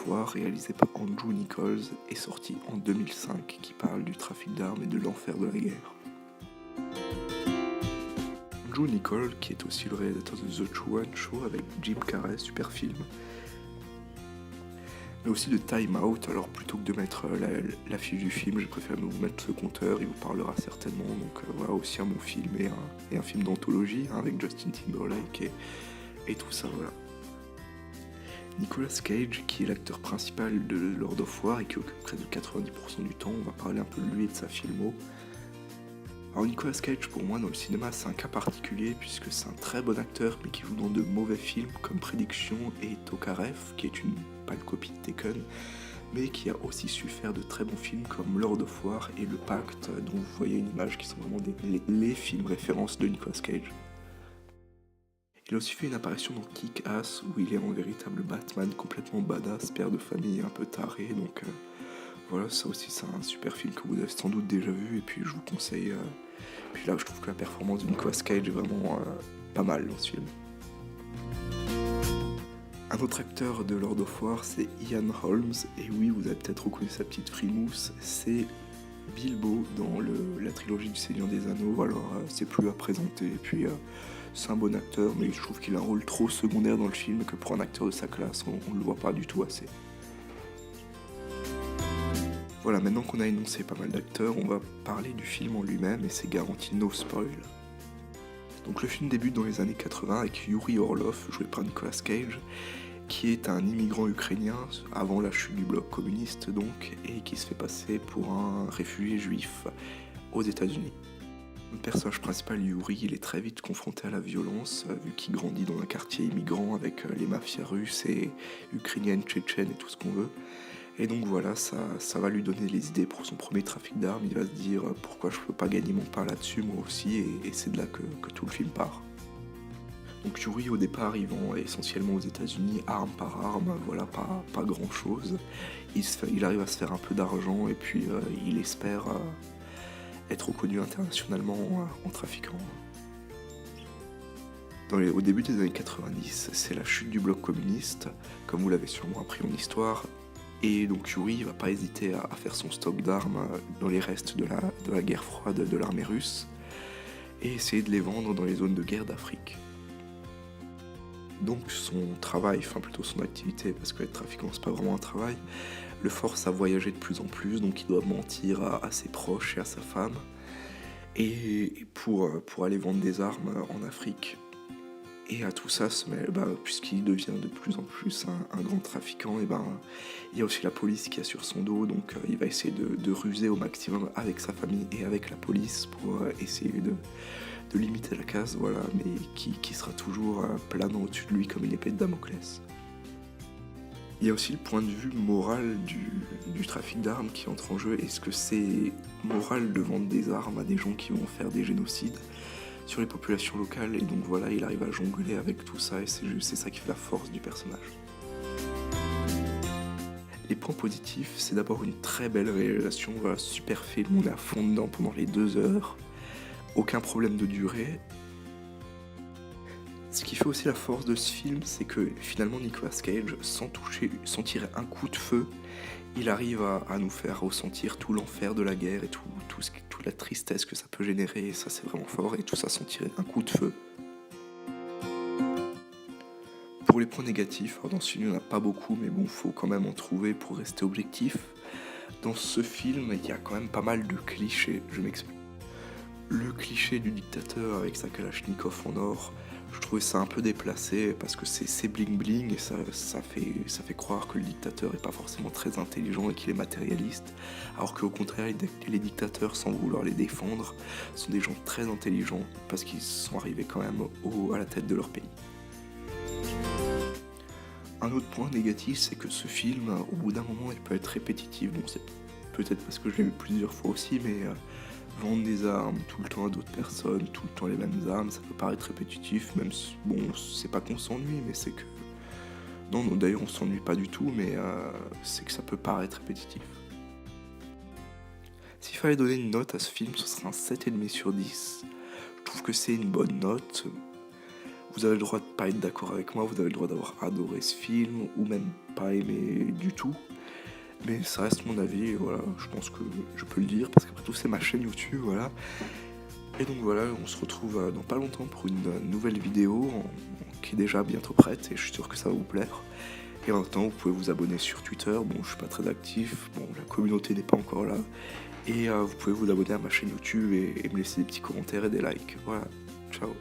Foire, réalisé par Andrew Nichols et sorti en 2005, qui parle du trafic d'armes et de l'enfer de la guerre. Andrew Nichols, qui est aussi le réalisateur de The Truman Show avec Jim Carrey, super film, mais aussi de Time Out. Alors plutôt que de mettre l'affiche du film, j'ai préféré vous mettre ce compteur, il vous parlera certainement. Donc voilà, aussi un bon film et un film d'anthologie avec Justin Timberlake et tout ça, voilà. Nicolas Cage, qui est l'acteur principal de Lord of War et qui occupe près de 90% du temps, on va parler un peu de lui et de sa filmo. Alors Nicolas Cage, pour moi, dans le cinéma, c'est un cas particulier puisque c'est un très bon acteur mais qui joue dans de mauvais films comme Prédiction et Tokarev, qui est une pâle copie de Taken, mais qui a aussi su faire de très bons films comme Lord of War et Le Pacte, dont vous voyez une image qui sont vraiment les films références de Nicolas Cage. Il a aussi fait une apparition dans Kick-Ass où il est en véritable Batman complètement badass, père de famille un peu taré, donc voilà, ça aussi c'est un super film que vous avez sans doute déjà vu et puis je vous conseille. Puis là je trouve que la performance de Nicolas Cage est vraiment pas mal dans ce film. Un autre acteur de Lord of War, c'est Ian Holmes, et oui, vous avez peut-être reconnu sa petite frimousse, c'est Bilbo dans la trilogie du Seigneur des Anneaux. Alors c'est plus à présenter, et puis c'est un bon acteur, mais je trouve qu'il a un rôle trop secondaire dans le film, que pour un acteur de sa classe, on le voit pas du tout assez. Voilà, maintenant qu'on a énoncé pas mal d'acteurs, on va parler du film en lui-même, et c'est garanti no spoil. Donc le film débute dans les années 80 avec Yuri Orlov, joué par Nicolas Cage, qui est un immigrant ukrainien avant la chute du bloc communiste donc, et qui se fait passer pour un réfugié juif aux États-Unis. Le personnage principal, Yuri, il est très vite confronté à la violence, vu qu'il grandit dans un quartier immigrant avec les mafias russes et ukrainiennes, tchétchènes et tout ce qu'on veut. Et donc voilà, ça va lui donner les idées pour son premier trafic d'armes. Il va se dire pourquoi je peux pas gagner mon pain là-dessus moi aussi, et c'est de là que tout le film part. Donc Yuri au départ il vend essentiellement aux États-Unis arme par arme, voilà, pas grand chose. Il arrive à se faire un peu d'argent et puis il espère être reconnu internationalement en trafiquant. Au début des années 90, c'est la chute du bloc communiste, comme vous l'avez sûrement appris en histoire. Et donc Yuri va pas hésiter à faire son stock d'armes dans les restes de la guerre froide de l'armée russe et essayer de les vendre dans les zones de guerre d'Afrique. Donc son travail, enfin plutôt son activité, parce que être trafiquant c'est pas vraiment un travail, le force à voyager de plus en plus, donc il doit mentir à ses proches et à sa femme. Et pour aller vendre des armes en Afrique. Et à tout ça se mêle, puisqu'il devient de plus en plus un grand trafiquant, et il y a aussi la police qui est sur son dos, donc il va essayer de ruser au maximum avec sa famille et avec la police pour essayer de limiter la casse, voilà, mais qui sera toujours planant au-dessus de lui comme une épée de Damoclès. Il y a aussi le point de vue moral du trafic d'armes qui entre en jeu. Est-ce que c'est moral de vendre des armes à des gens qui vont faire des génocides sur les populations locales? Et donc voilà, il arrive à jongler avec tout ça et c'est ça qui fait la force du personnage. Les points positifs, c'est d'abord une très belle réalisation, voilà, super film, on est à fond dedans pendant les 2 heures, aucun problème de durée. Ce qui fait aussi la force de ce film, c'est que finalement Nicolas Cage, sans tirer un coup de feu, il arrive à nous faire ressentir tout l'enfer de la guerre et toute la tristesse que ça peut générer, et ça c'est vraiment fort, et tout ça sans tirer un coup de feu. Pour les points négatifs, alors dans ce film il n'y en a pas beaucoup, mais bon, faut quand même en trouver pour rester objectif. Dans ce film, il y a quand même pas mal de clichés, je m'explique. Le cliché du dictateur avec sa Kalachnikov en or, je trouvais ça un peu déplacé parce que c'est bling bling et ça fait croire que le dictateur est pas forcément très intelligent et qu'il est matérialiste, alors qu'au contraire les dictateurs, sans vouloir les défendre, sont des gens très intelligents parce qu'ils sont arrivés quand même à la tête de leur pays. Un autre point négatif, c'est que ce film, au bout d'un moment, il peut être répétitif. Bon, c'est peut-être parce que je l'ai vu plusieurs fois aussi, mais vendre des armes tout le temps à d'autres personnes, tout le temps les mêmes armes, ça peut paraître répétitif, même si, bon, c'est pas qu'on s'ennuie, mais c'est que... Non, d'ailleurs, on s'ennuie pas du tout, mais c'est que ça peut paraître répétitif. S'il fallait donner une note à ce film, ce serait un 7,5 sur 10. Je trouve que c'est une bonne note. Vous avez le droit de pas être d'accord avec moi, vous avez le droit d'avoir adoré ce film, ou même pas aimé du tout. Mais ça reste mon avis, et voilà, je pense que je peux le dire, parce qu'après tout c'est ma chaîne YouTube, voilà. Et donc voilà, on se retrouve dans pas longtemps pour une nouvelle vidéo qui est déjà bientôt prête, et je suis sûr que ça va vous plaire. Et en même temps, vous pouvez vous abonner sur Twitter, bon je suis pas très actif, bon la communauté n'est pas encore là. Et vous pouvez vous abonner à ma chaîne YouTube et me laisser des petits commentaires et des likes. Voilà, ciao.